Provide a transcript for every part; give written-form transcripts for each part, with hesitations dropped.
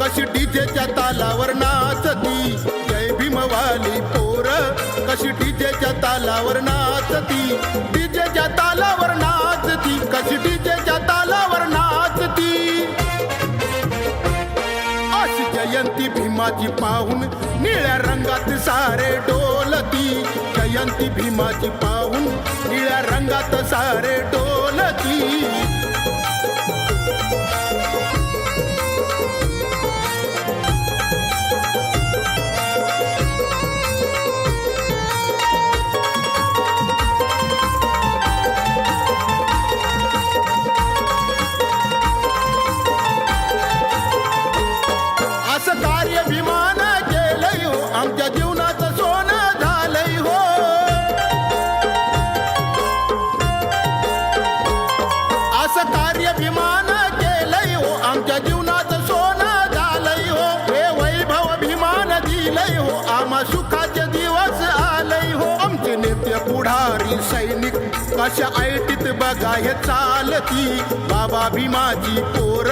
कशी डीजेच्या तालावर नाचती, जय भीमवाली पोर कशी डीजेच्या तालावर नाचती, डीजेच्या तालावर नाचती, कशी डीजेच्या तालावर नाचती. अशी जयंती भीमाची पाहून निळ्या रंगात सारे डोलती, जयंती भीमाची पाहून निळ्या रंगात सारे डोलती. असं कार्य भीमान केलंय हो, आमच्या जीवनाचं सोनं झालंय हो. असं कार्य भीमान केलंय हो, आमच्या जीवनाचं सोनं झालंय हो. हे वैभव भीमान दिलंय हो, आम्हा सुखाचे दिवस आलंय हो. आमचे नेते पुढारी सैनिक कशा ऐटीत बघा हे चालती, बाबा भीमाची पोर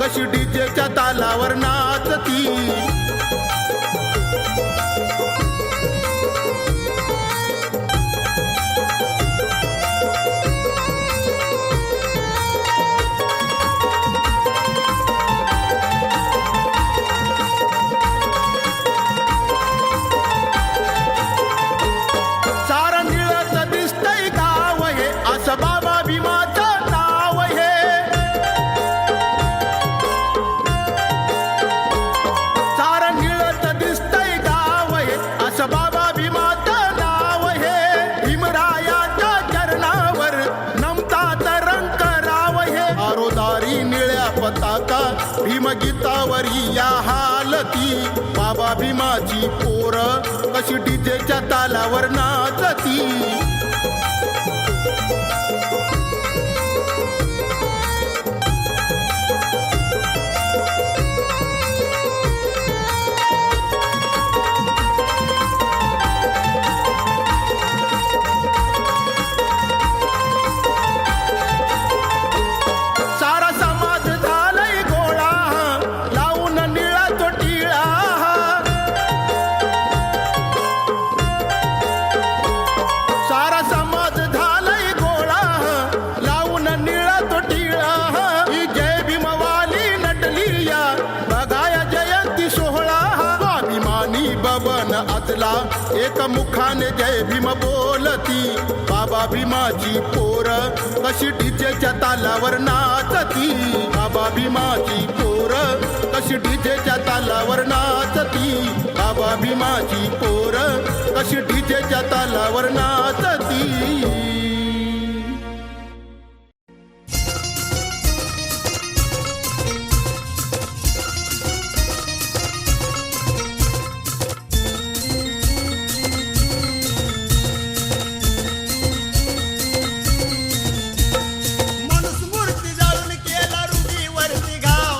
कशी डीजेच्या तालावर नाचती. सारं निळत दिसतंय गाव हे, असं बाबा भीमाचं नाव हे. सारं निळत दिसतंय गाव हे, असं बाबा भीमाचं नाव हे. भीमरायाच्या चरणावर नमतात रंग कराव हे. आरोदारी निळ्या पताका भीमगीतावरी या हालती, बाबा भीमाची पोर कशी डीजेच्या तालावर नाचती. सारा समाज झालाय गोळा, लावून निळा तो टिळा. सारा समाज झालाय गोळा, लावून निळा तो टिळा. ही जय भीमवाली नटली या, बघाया जयंती सोहळा. स्वाभिमानी बबन आतला एक मुखाने जय भीम बोलती, बाबा भीमाची पोर कशी डीजेच्या तालावर नाचती, बाबा भीमाची पोर कशी डीजेच्या तालावर नाचती, बाबा भीमाची पोर कशी डीजेच्या तालावर नाचती. मनुस्मृती जाळून केला रुढीवरती घाव,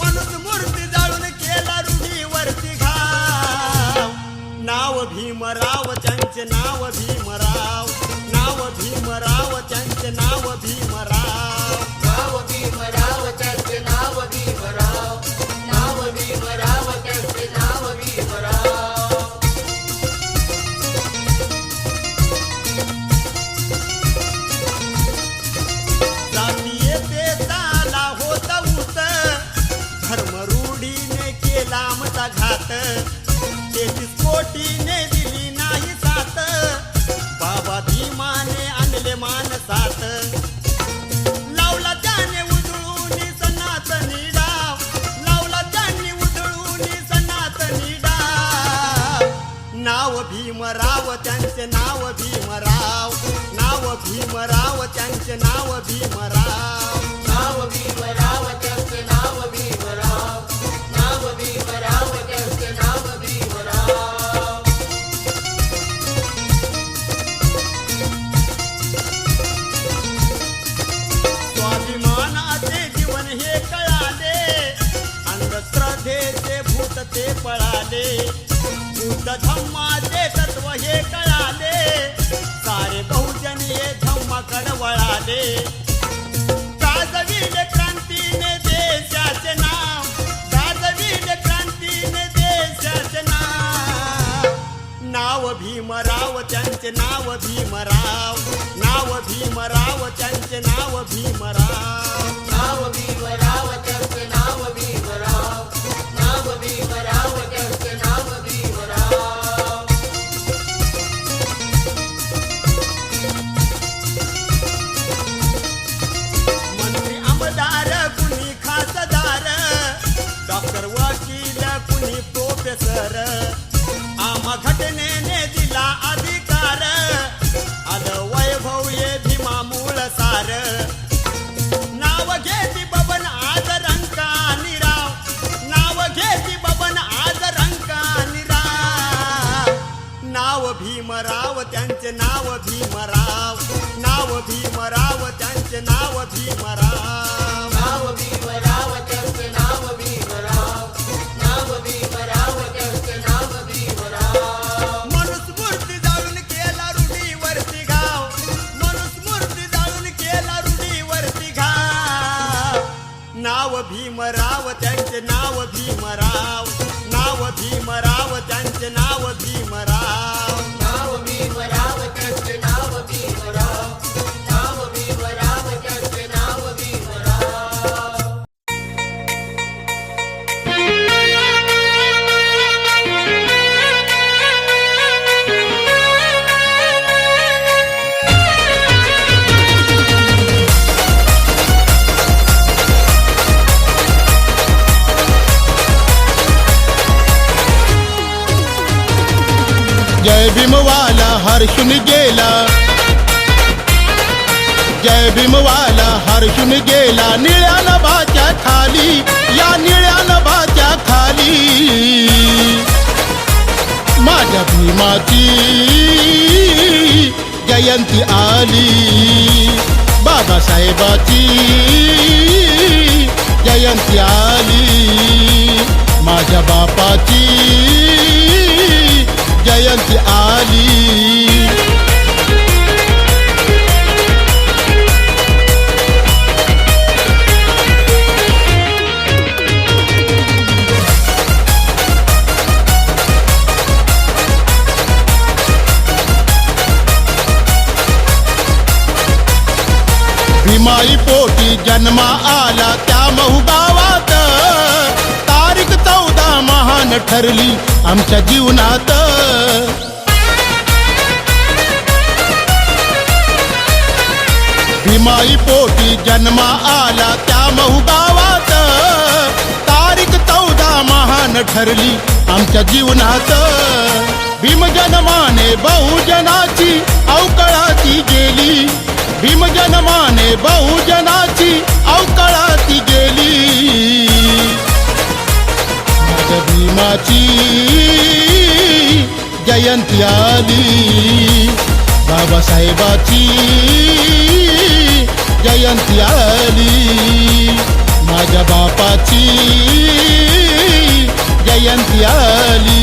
मनुस्मृती जाळून केला रुढीवरती घाव. नाव भीमराव त्यांचे नाव भीमराव, नाव भीमराव त्यांचे नाव भीमराव. नाव भीमराव त्यांचे नाव भीमराव, नाव भीमराव त्यांचे नाव भीमराव. जातीय देशाला होत उत, धर्मरूढीने केला आमचा घात. 33 कोटीने दिली नाही साथ, बाबा भीमाने आणले मानसात. लावला त्याने उधळून सनातनी डाव, लावला त्याने उधळून सनातनी डाव. नाव भीमराव त्यांचे नाव भीमराव, नाव भीमराव त्यांचे नाव भीमराव. नाव भीमराव त्यांचे नाव भीमराव, नाव भीमराव त्यांचे नाव भीमराव. स्वाभिमानाचे जीवन हे कळाले, अंधश्रद्धेचे भूत ते पळाले. बुद्ध धम्माचे तत्व हे कळाले, सारे बहुजन हे धम्माकडे वळाले. गाजविले क्रांतीने देशाचे नाव, गाजविले भीमराव, नाव भीमराव त्यांचे नाव भीमराव. नाव भीमराव त्यांचे नाव भीमराव. नाव भीमराव त्यांचे नाव भीमराव. मंत्री आमदार कुणी खासदार, डॉक्टर वकील कुणी प्रोफेसर, आम्हा घटनेने दिला अधिकार, आलं वैभव ये भीमा मूळ सार. नाव घेती बबन आज रंकानी राव, नाव घेती बबन आज रंकानी राव. नाव भीमराव त्यांचे नाव भीमराव, नाव भीमराव त्यांचे नाव भीमराव. नाव भीमराव त्यांचे नाव भीमराव. नाव भीमराव त्यांचे नाव भीमराव. मनुस्मृती जाळून केला रूढीवरती घाव, मनुस्मृती जाळून केला रूढीवरती घाव. नाव भीमराव त्यांचे नाव भीमराव, नाव भीमराव त्यांचे नाव भीमराव. नाव भीमराव त्यांचे नाव भीमराव. नाव भीमराव त्यांचे नाव भीमराव. जय भीमवाला हर्षून गेला, जय भीमवाला हर्षून गेला, निळ्या नभाच्या खाली, या निळ्या नभाच्या खाली. माझ्या भीमाची जयंती आली, बाबासाहेबाची जयंती आली, माझ्या बापाची जयंती आली. भीमाई पोटी जन्मा आला त्या महू गावात, तारीख 14 महान ठरली आमच्या जीवनात. भीमाई पोटी जन्मा आला त्या महू गावात, तारीख 14 महान ठरली आमच्या जीवनात. भीमजन्माने बहुजनाची अवकळाती गेली, भीमजन्माने बहुजनाची अवकळाती गेली. माझ्या भीमाची जयंती आली, बाबासाहेबाची जयंती आली, माझ्या बापाची जयंती आली.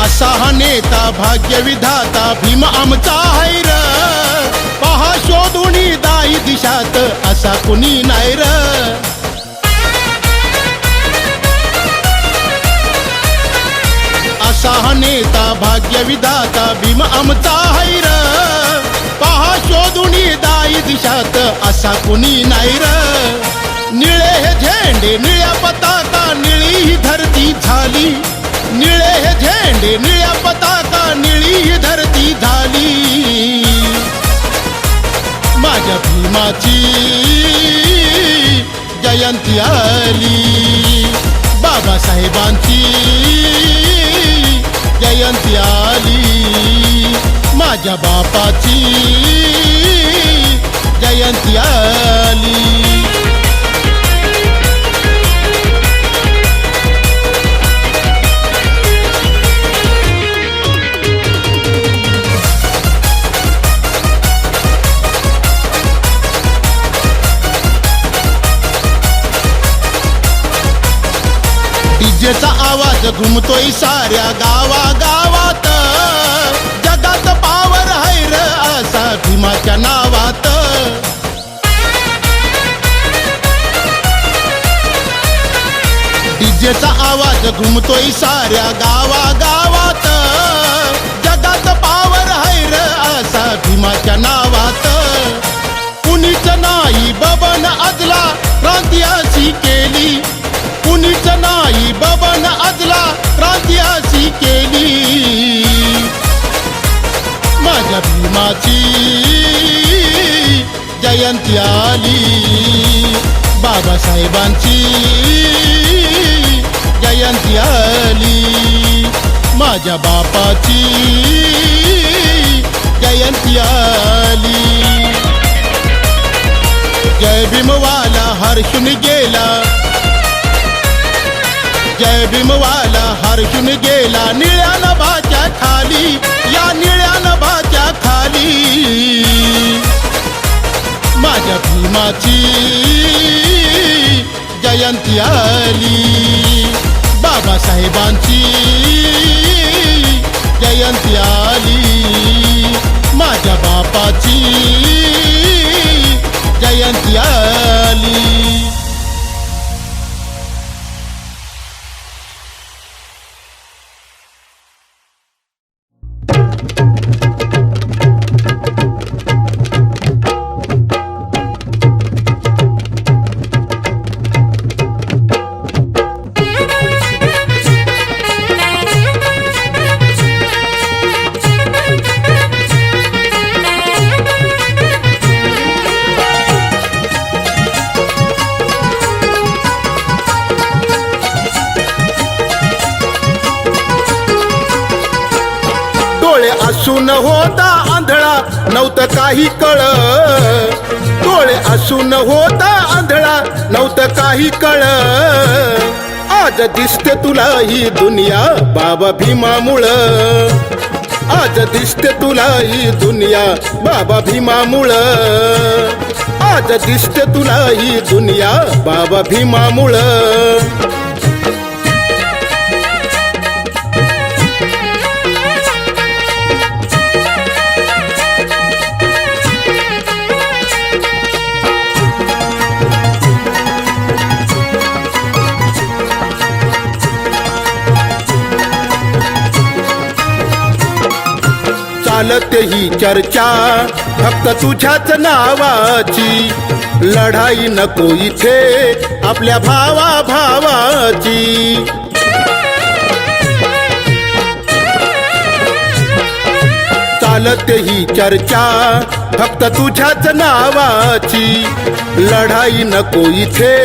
असा नेता भाग्य विधाता भीम आमचा हैर, पहा शोधुनी दाई दिशात असा कुणी नाही र. असा नेता भाग्य विधाता भीम आमचा हैर, पहा शोधुनी दाई दिशात असा कुणी नाही र. निळे हे झेंडे निळ्या पताका, निळी ही धरती झाली, निळे हे झेंडे निळ्या पताका, निळी ही धरती झाली. माझ्या भीमाची जयंती आली, बाबासाहेबांची जयंती आली, माझ्या बापाची जयंती आली. डीजेचा आवाज आवाज घुमतोय साऱ्या गावागावात, जगात पावर हैर असा भीमाच्या नावात. डीजेचा आवाज घुमतोय साऱ्या गावागावात, जगात पावर हैर असा भीमाच्या नावात. कुणीच नाही बबन अदला क्रांती अशी केली, कुणीच नाही बबन अदला क्रांती अशी केली. माझ्या भीमाची जयंती आली, बाबासाहेबांची जयंती आली, माझ्या बापाची जयंती आली. जय भीमवाला हर्षून गेला, जय भीमवाला हर्षून गेला, निळ्या नभाच्या खाली, या निळ्या नभाच्या खाली. माझ्या भीमाची जयंती आली, बाबासाहेबांची जयंती आली, माझ्या बापाची जयंती आली. असून होता आंधळा नव्हतं काही कळ, डोळे असून होता आंधळा नव्हतं काही कळ. आज दिसते तुला ही दुनिया बाबा भीमामुळं, आज दिसते तुला ही दुनिया बाबा भीमामुळं, आज दिसते तुला ही दुनिया बाबा भीमामुळं. चालते ही चर्चा फक्त तुझ्याच नावाची, लढाई नको इथे आपल्या भावा भावाची. चालते ही चर्चा फक्त तुझ्याच नावाची, लढाई नको इथे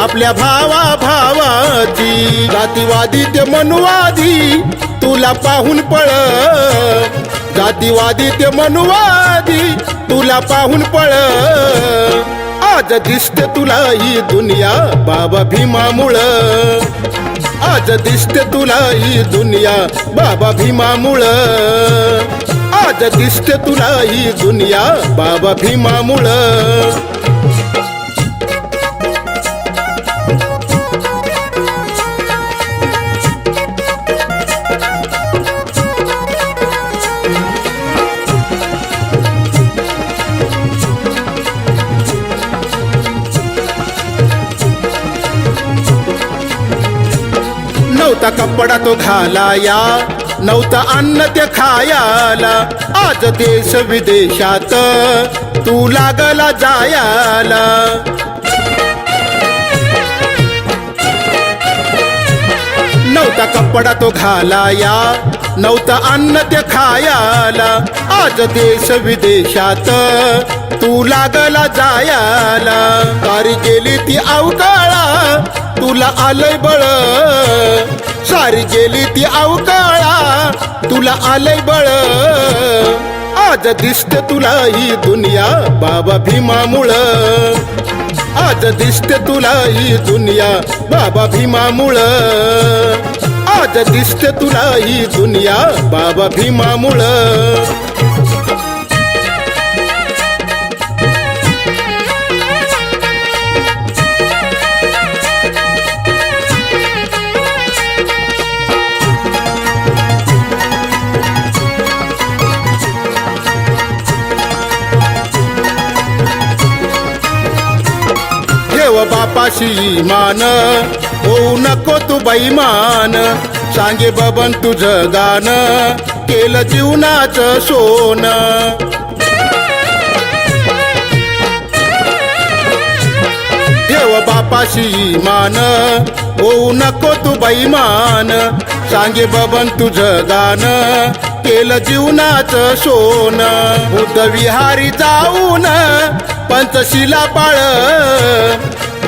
आपल्या भावा भावाची. जातीवादी ते मनुवादी तुला पाहून पळ, जातीवादी ते मनुवादी तुला पाहून पळ. आज दिसते तुला ही दुनिया बाबा भीमामुळं, आज दिसते तुला ही दुनिया बाबा भीमामुळं, आज दिसते तुला ही दुनिया बाबा भीमामुळं. नव्हता कपडा तो घालाया, नव्हता अन्न ते खायाला, आज देश विदेशात तू लागला जायाला. नव्हता कपडा तो घालाया, नव्हता अन्न ते खायाला, आज देश विदेशात तू लागला जायाला. सारी गेली ती अवकाळा तुला आलंय बळ, सारी गेली ती अवकाळा तुला आलंय बळ. आज दिसते तुला ही दुनिया बाबा भीमामुळं, आज दिसते तुला ही दुनिया बाबा भीमामुळं, आज दिसते तुला ही दुनिया बाबा भीमामुळं. बापाशी मान होऊ नको तू बैमान सांगे बबन तुझं गाणं केलं जीवनाचं सोनं ठेव बापाशी मान होऊ नको तू बैमान सांगे बबन तुझं गाणं केलं जीवनाचं सोनं बुद्धविहारी जाऊन पंचशिला पाळ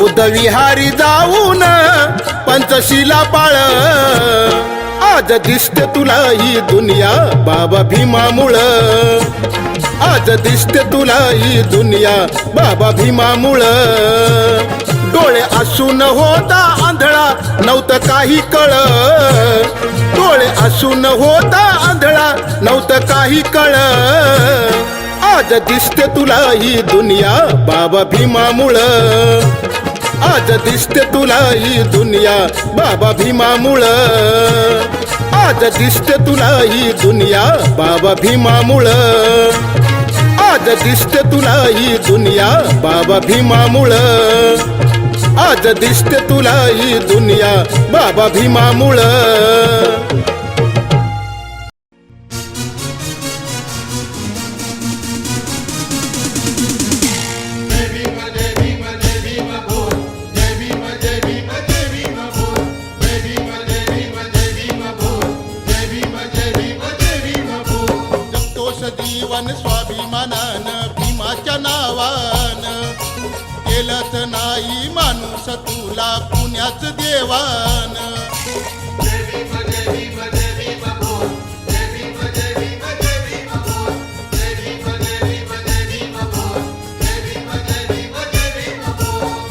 बुद्धविहारी जाऊन पंचशिला पाळ आज दिसते तुला ही दुनिया बाबा भीमामुळं आज दिसते तुला ही दुनिया बाबा भीमामुळं डोळे असून होता आंधळा नव्हतं काही कळ डोळे असून होता आंधळा नव्हतं काही कळ आज दिसते तुला ही दुनिया बाबा भीमामुळं आज दिसते तुला ही दुनिया बाबा भीमामुळं आज दिसते तुला ही दुनिया बाबा भीमामुळं आज दिसते तुला ही दुनिया बाबा भीमामुळं आज दिसते तुला ही दुनिया बाबा भीमामुळं जीवन स्वाभिमानानं भीमाच्या नावानं केलंच नाही माणूस तुला पुण्याच देवान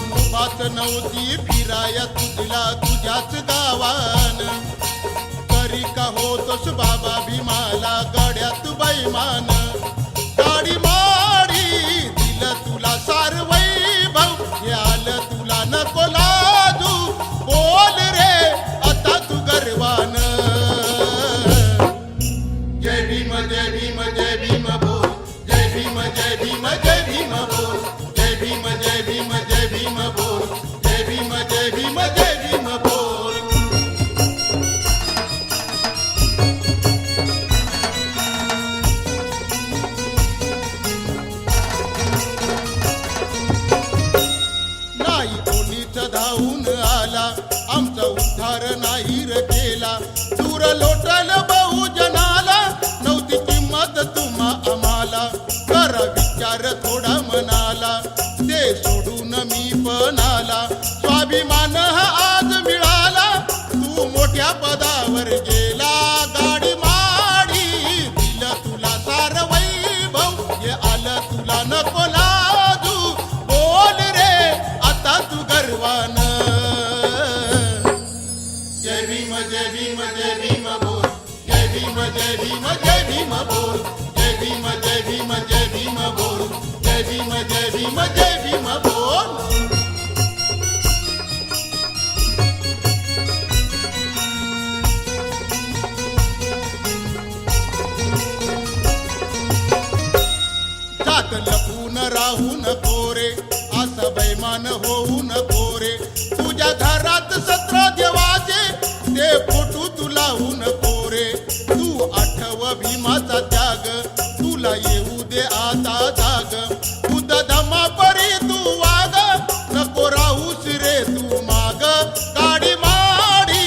मुभात नव्हती फिराया तुझला तुझ्याच गावान तरी का होतोस बाबा भीमाला गड्यात बैमान गाडी माडी दिलं तुला सार वैभव हे आलं तुला नको लाजू बोल रे आता तू गर्वान जय भीम जय भीम जय भीम बोल जय भीम जय भीम जय भीम बोल जय भीम जय भीम जय भीम बोल जय भीम जय भीम जय भीम बोल धावून आला आमचा उद्धार नाही रे केला दूर लोटल बहुजनाला नव्हती किंमत तुम्हा आम्हाला करा विचार थोडा मनाला ते सोडून मी पण आला स्वाभिमान हा आज मिळाला तू मोठ्या पदावर गेला गाडी माडी दिलं तुला सार वैभव हे आलं तुला नको लाजू बोल रे आता तू गर्वान जय भीम जय भीम जय भीम बोल जय भीम जय भीम जय भीम बोल जय भीम जय भीम जय भीम बोल जय भीम जय भीम जय भीम बोल जात लपून राहू नको रे असं बैमान होऊ नको रे तुझ्या घरात 17 देवाचे ते फोटो तू लावू नको रे तू आठव भीमाचा त्याग तुला येऊ दे आता जाग खुद धमा परी तू वाग नको राहूस रे तू माग गाडी माडी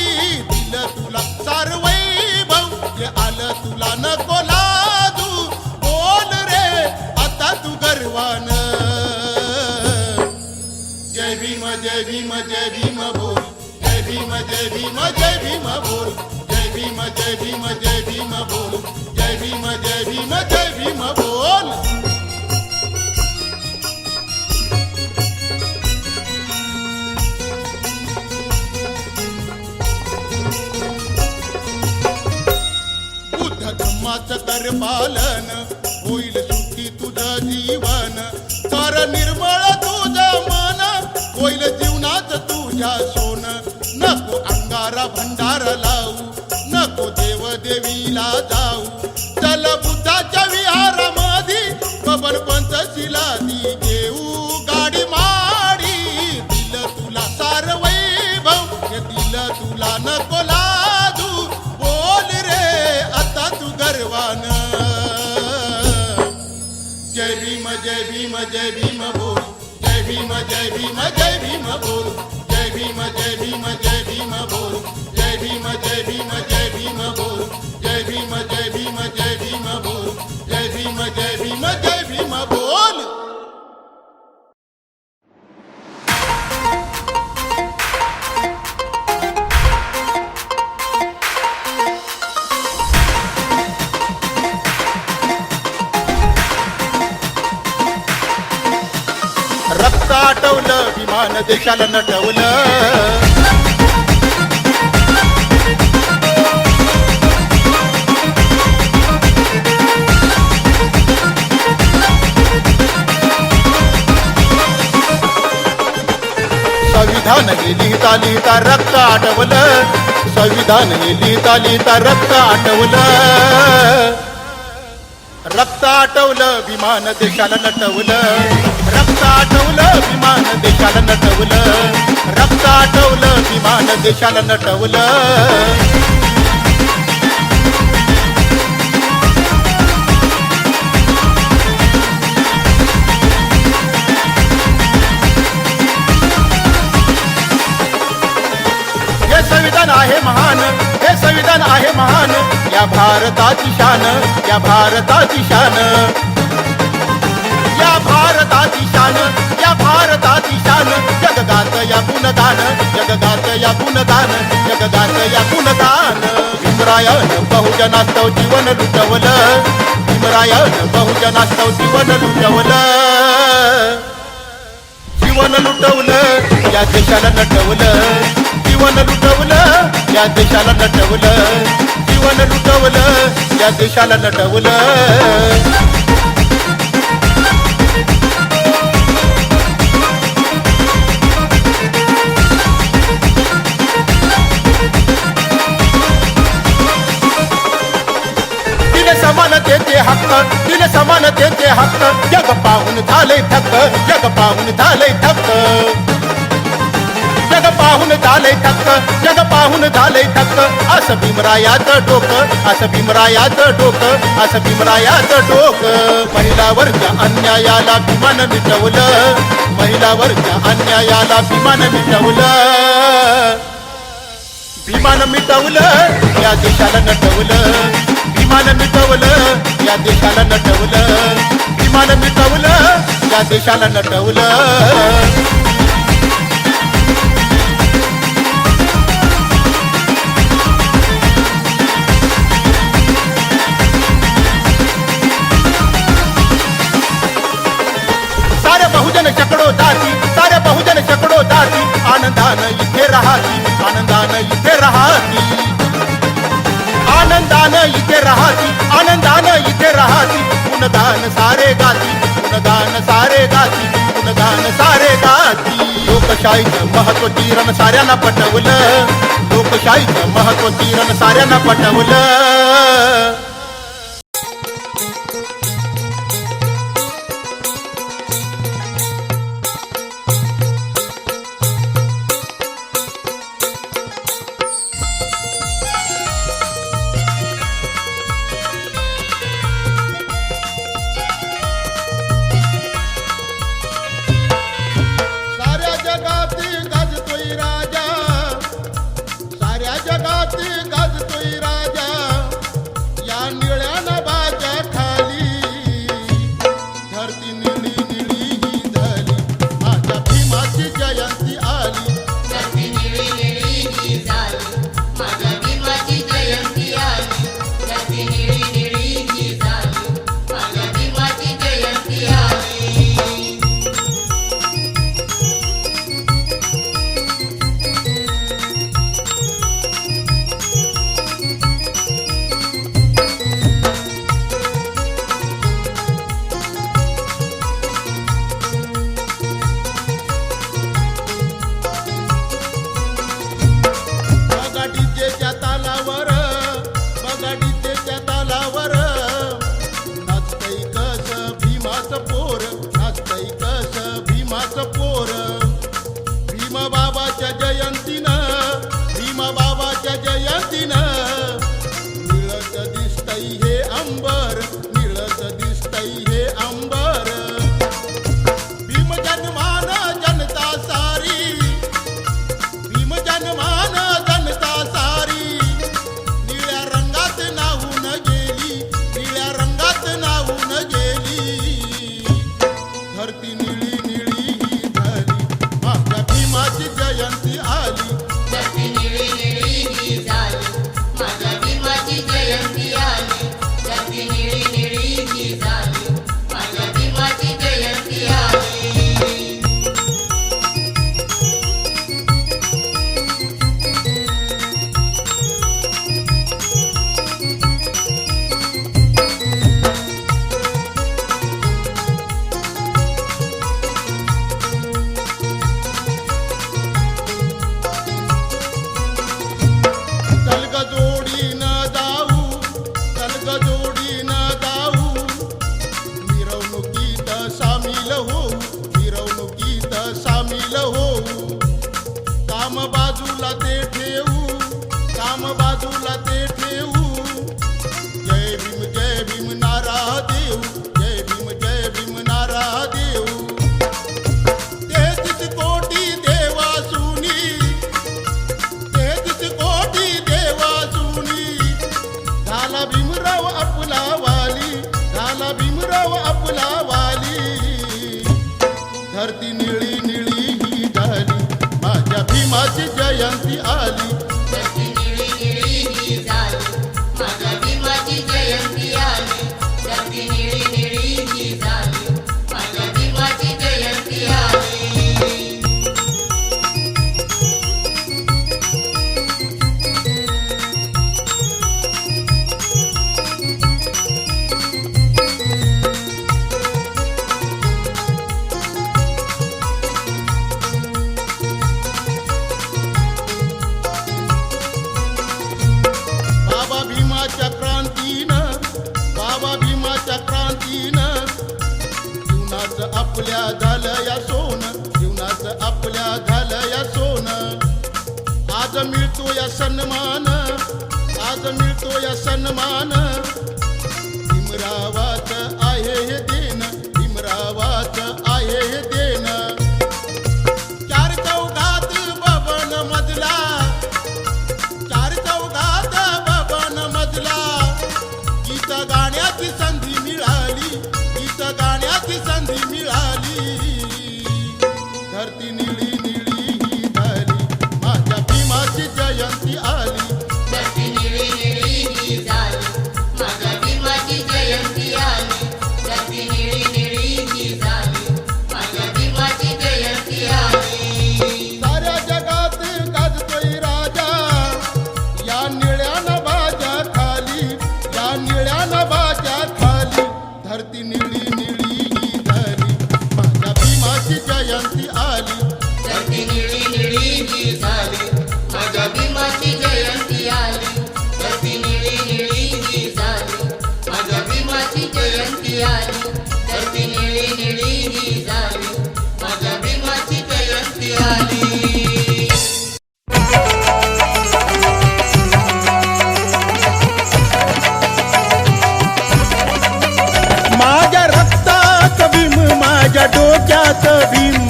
दिलं तुला सार वैभव हे आलं तुला नको लाजू बोल रे आता तू गर्वान जय भीम जय भीम जय भीम बोल जय भीम जय भीम जय भीम बोल जय भीम जय भीम जय भीम बोल जय भीम जय भीम जय भीम बोल बुद्ध धम्माचं कर पालन होईल सुखी तुझं जीवन कर निर्मळ तुझं मन होईल जीवनात तुझ्या सोन नको अंगारा भंडार लावू नको देव देवीला जाऊ चल बुद्धाच्या विहारामध्ये बबन पंचशिला दी घेऊ गाडी माडी दिलं तुला जय भीम बोल जय भीम जय भीम जय भीम बोल जय भीम जय भीम जय भीम बोल जय भीम जय भीम जय भीम बोल जय भीम जय भीम जय भीम बोल जय भीम जय भीम जय भीम बोल. रक्त आटवलं विमान देशाला नटवलं संविधान हे लिहिता लिहिता रक्त आटवलं संविधान हे लिहिता लिहिता रक्त आटवलं रक्त आटवलं विमान देशाला नटवलं रक्त आटवलं विमान देशाला नटवलं रक्त आटवलं विमान देशाला नटवलं. हे संविधान आहे महान हे संविधान आहे महान या भारताची शान या भारताची शान या भारताची शान या भारताची शान जगगात या गुणगान जगगात या गुणगान जगगात या गुणगान. भीमरायानं बहुजनास्तव जीवन लुटवलं भीमरायानं बहुजनास्तव जीवन लुटवलं जीवन लुटवलं या देशाला नटवलं जीवन लुटवलं या देशाला नटवलं जीवन लुटवलं या देशाला नटवलं. समानतेचे हक्क दिले समानतेचे हक्क जग पाहून झाले थक्क जग पाहून झाले थक्क जग पाहून झाले थक्क जग पाहून झाले थक्क असं भीमरायाचं डोकं असं भीमरायाचं डोकं असं भीमरायाचं डोकं. महिलावरच्या अन्यायाला भीमान मिटवलं महिलावरच्या अन्यायाला भीमान मिटवलं भीमान मिटवलं या देशाला नटवलं भीमान मिटवलं या देशाला नटवलं भीमान मिटवलं या देशाला नटवलं. सारे बहुजन शेकडो जाती सारे बहुजन शेकडो जाती आनंदानं इथे राहती आनंदानं इथे राहती आनंदानं इथे राहती आनंदानं इथे राहती गुणगान सारे गाती गुणगान सारे गाती गुणगान सारे गाती. लोकशाहीचं महत्व किरण साऱ्यांना पटवलं लोकशाहीचं महत्व किरण साऱ्यांना पटवलं. गाजतोय राजा निळी निळी ही झाली माझ्या भीमाची जयंती आली धरती निळी निळी ही झाली माझ्या भीमाची जयंती आली धरती निळी निळी ही झाली माझ्या भीमाची जयंती आली चल ग जोडीनं जाऊ चल ग जोडीनं जाऊ मिरवणुकीत सामील होऊ मिरवणुकीत सामील होऊ काम बाजूला ते ठेवू काम बाजूला ते ठेवू जय भीम नारा देऊ जय भीम नारा देऊ 33 कोटी देवासुनी 33 कोटी देवासुनी झाला भीमराव आपला वाली झाला भीमराव आपला वाली धरती निळी निळी ही झाली माझ्या भीमाची जयंती आली धरती निळी निळी ही झाली माझ्या भीमाची जयंती आली धरती निळी निळी ही झाली माझ्या भीमाची जयंती आली बाबा भीमाच्या क्रांतीनं जीवनाचं आपल्या झालं या सोनं जीवनाचं आपल्या झालं या सोनं आज मिळतो या सन्मान आज मिळतो या सन्मान भीमरावाचं आहे हे देणं भीमरावाचं आहे हे देणं चार चौघात बबन मजला चार चौघात बबन मजला गीत गाण्याची संधी मिळाली गीत गाण्याची संधी मिळाली धरती निळी निळी ही झाली माझ्या भीमाची जयंती आली धरती निळी निळी ही झाली माझ्या भीमाची जयंती आली धरती निळी निळी ही झाली माझ्या भीमाची जयंती आली साऱ्या जगात गाजतोय राजा या निळ्या नभाच्या खाली या निळ्या नभाच्या खाली धरती निळी निळी ही झाली माझ्या भीमाची जयंती आली धरती निळी निळी ही झाली माझ्या भीमाची जयंती आली धरती निळी निळी ही झाली माझ्या भीमाची जयंती आली धरती निळी निळी ही झाली माझ्या भीमाची जयंती आली माझ्या रक्तात भीम माझ्या डोक्यात भीम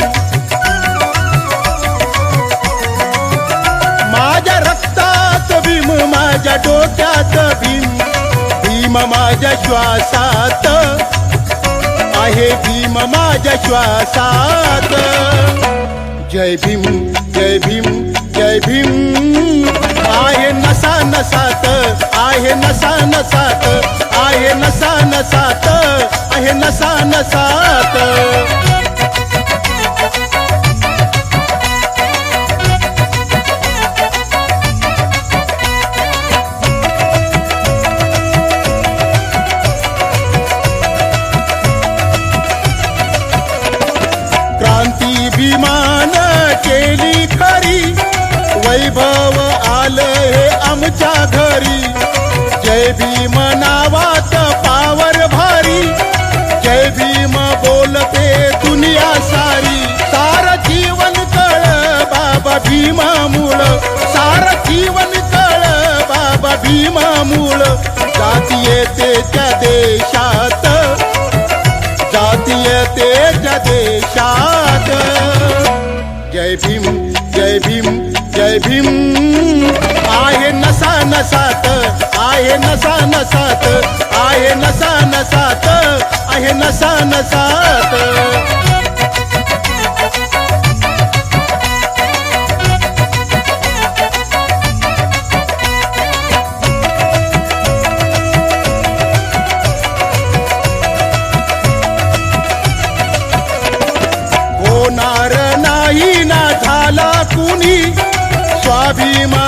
माझ्या रक्तात भीम माझ्या डोक्यात भीम भीम माझ्या श्वासात आहे भीम माझ्या श्वासात जय भीम जय भीम जय भीम आहे नसा नसात आहे नसा नसात आहे नसा नसात आहे नसा नसात क्रांती भीमान केली खरी वैभव आलं हे आमच्या घरी जय भीम नावात पावर भारी जय भीम बोलते दुनिया सारी सार जीवन कळ बाबा भीमामुळ सार जीवन कळ बाबा भीमामुळ जातीयतेच्या देशात जातीयतेच्या देशात जय भीम जय भीम जय भीम आहे नसा नसात आहे नसा नसात आहे नसा नसात आहे नसा नसात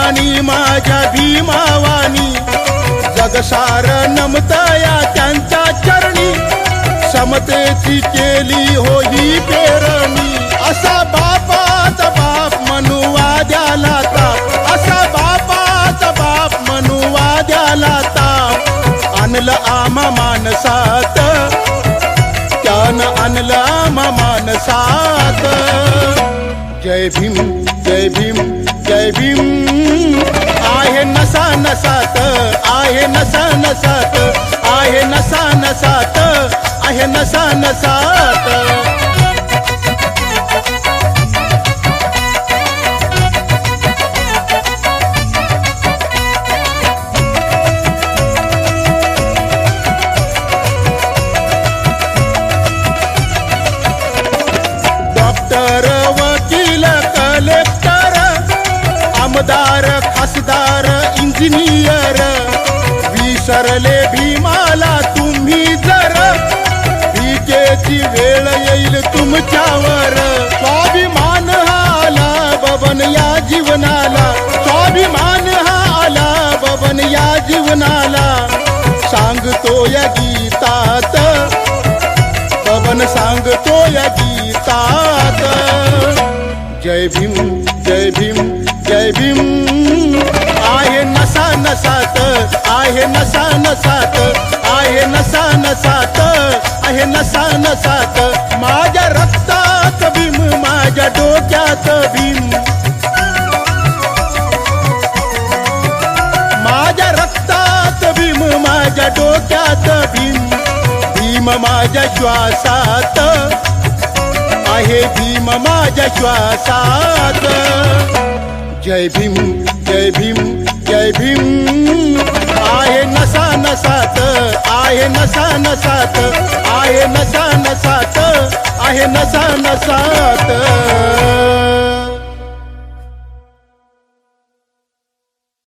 भवानी माझ्या भीमावानी जगसार नमतया त्यांच्या चरणी समतेची केली हो ही पेरणी असा बापाचा बाप मनुवाद्याला ताप असा बापाचा बाप मनुवाद्याला ताप आणलं आम्हा मानसात त्यानं आणलं आम्हा मानसात जय भीम जय भीम जय भीम आहे नसा नसात आहे नसा नसात आहे नसा नसात आहे नसा नसात डॉक्टर वकील कलेक्टर आमदार खासदार इंजिनियर विसरले भीमाला तुम्ही जर भीकेची वेळ येईल तुमच्यावर स्वाभिमान हा आला बबन या जीवनाला स्वाभिमान हा आला बबन या जीवनाला सांगतो या गीतात बबन सांगतो या गीतात जय भीम जय भीम जय भीम आहे नसा नसात आहे नसा नसात आहे नसा नसात आहे नसा नसात माझ्या रक्तात भीम माझ्या डोक्यात भीम माझ्या रक्तात भीम माझ्या डोक्यात भीम भीम माझ्या श्वासात आहे भीम माझ्या श्वासात जय भीम जय भीम जय भीम आहे नसा नसात आहे नसा नसात आहे नसा नसात आहे नसा नसात